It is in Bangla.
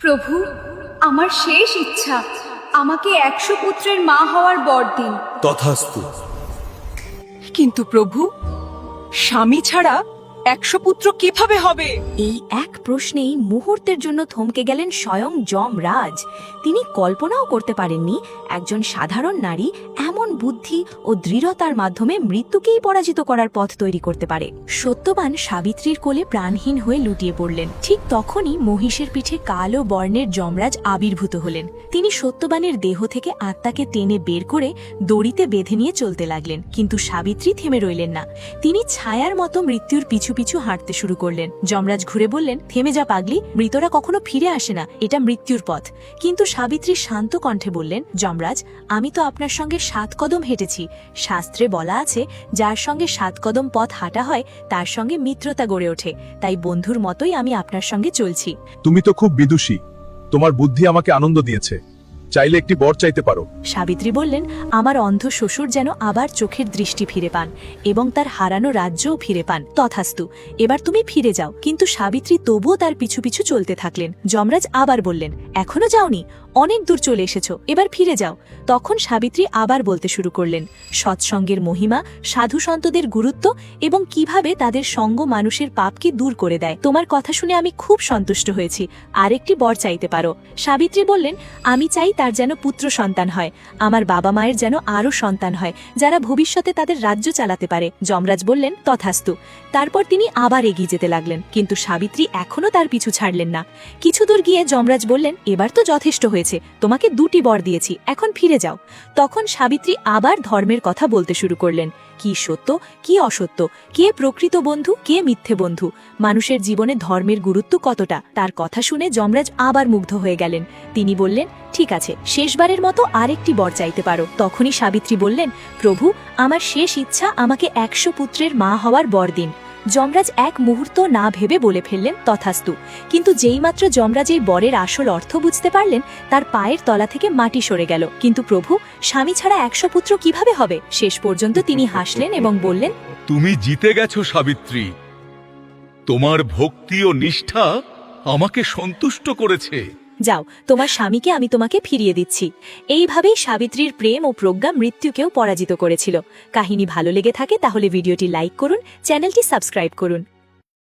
প্রভু, আমার শেষ ইচ্ছা, আমাকে 100 পুত্রের মা হওয়ার বর দিন। তথাস্তু। কিন্তু প্রভু, স্বামী ছাড়া 100 পুত্র কিভাবে হবে? এই এক প্রশ্নেই মুহূর্তের জন্য থমকে গেলেন স্বয়ং যমরাজ। তিনি কল্পনাও করতে পারেননি একজন সাধারণ নারী এমন বুদ্ধি ও দৃঢ়তার মাধ্যমে মৃত্যুকেই পরাজিত করার পথ তৈরি করতে পারে। সত্যবান সাবিত্রীর কোলে প্রাণহীন হয়ে লুটিয়ে পড়লেন। ঠিক তখনই মহিষের পিঠে কালো বর্ণের যমরাজ আবির্ভূত হলেন। তিনি সত্যবানের দেহ থেকে আত্মাকে টেনে বের করে দড়িতে বেঁধে নিয়ে চলতে লাগলেন। কিন্তু সাবিত্রী থেমে রইলেন না। তিনি ছায়ার মতো মৃত্যুর পিছু পিছু হাঁটতে শুরু করলেন। যমরাজ ঘুরে বললেন, থেমে যা পাগলি, মৃতরা কখনো ফিরে আসে না, এটা মৃত্যুর পথ। কিন্তু সাবিত্রী শান্ত কণ্ঠে বললেন, যমরাজ, আমি তো আপনার সঙ্গে 7 কদম হেঁটেছি। শাস্ত্রে বলা আছে, যার সঙ্গে 7 কদম পথ হাঁটা হয় তার সঙ্গে মিত্রতা গড়ে ওঠে। তাই বন্ধুর মতোই আমি আপনার সঙ্গে চলছি। তুমি তো খুব বিদুষী, তোমার বুদ্ধি আমাকে আনন্দ দিয়েছে। চাইলে একটি বর চাইতে পারো। সাবিত্রী বললেন, আমার অন্ধ শ্বশুর যেন আবার চোখের দৃষ্টি ফিরে পান এবং তার হারানো রাজ্যও ফিরে পান। তথাস্তু, এবার তুমি ফিরে যাও। কিন্তু সাবিত্রী তবুও তার পিছু পিছু চলতে থাকলেন। যমরাজ আবার বললেন, এখনো যাওনি? অনেক দূর চলে এসেছো, এবার ফিরে যাও। তখন সাবিত্রী আবার বলতে শুরু করলেন, সৎসঙ্গের মহিমা, সাধু সন্তদের গুরুত্ব এবং কিভাবে তাদের সঙ্গ মানুষের পাপকে দূর করে দেয়। তোমার কথা শুনে আমি খুব সন্তুষ্ট হয়েছি, আরেকটি বর চাইতে পারো। সাবিত্রী বললেন, আমি চাই তার যেন পুত্র সন্তান হয়, আমার বাবা মায়ের যেন আরও সন্তান হয়, যারা ভবিষ্যতে তাদের রাজ্য চালাতে পারে। যমরাজ বললেন, তথাস্তু। তারপর তিনি আবার এগিয়ে যেতে লাগলেন, কিন্তু সাবিত্রী এখনও তার পিছু ছাড়লেন না। কিছু দূর গিয়ে যমরাজ বললেন, এবার তো যথেষ্ট হয়েছে, তোমাকে 2টি বর দিয়েছি, এখন ফিরে যাও। তখন সাবিত্রী আবার ধর্মের কথা বলতে শুরু করলেন, কি সত্য, কি অসত্য, কে প্রকৃত বন্ধু, কে মিথ্যে বন্ধু, মানুষের জীবনে ধর্মের গুরুত্ব কতটা। তার কথা শুনে যমরাজ আবার মুগ্ধ হয়ে গেলেন। তিনি বললেন, ঠিক আছে, শেষবারের মতো আরেকটি বর চাইতে পারো। তখনই সাবিত্রী বললেন, প্রভু, আমার শেষ ইচ্ছা, আমাকে 100 পুত্রের মা হওয়ার বর দিন। যমরাজ এক মুহূর্ত না ভেবে বলে ফেললেন, তথাস্তু। কিন্তু যেইমাত্র যমরাজ এই বরের আসল অর্থ বুঝতে পারলেন, তার পায়ের তলা থেকে মাটি সরে গেল। কিন্তু প্রভু, স্বামী ছাড়া 100 পুত্র কিভাবে হবে? শেষ পর্যন্ত তিনি হাসলেন এবং বললেন, তুমি জিতে গেছো সাবিত্রী। তোমার ভক্তি ও নিষ্ঠা আমাকে সন্তুষ্ট করেছে। যাও, তোমার স্বামীকে আমি তোমাকে ফিরিয়ে দিচ্ছি। এইভাবেই সাবিত্রীর প্রেম ও প্রজ্ঞা মৃত্যুকেও পরাজিত করেছিল। কাহিনী ভালো লেগে থাকে তাহলে ভিডিওটি লাইক করুন, চ্যানেলটি সাবস্ক্রাইব করুন।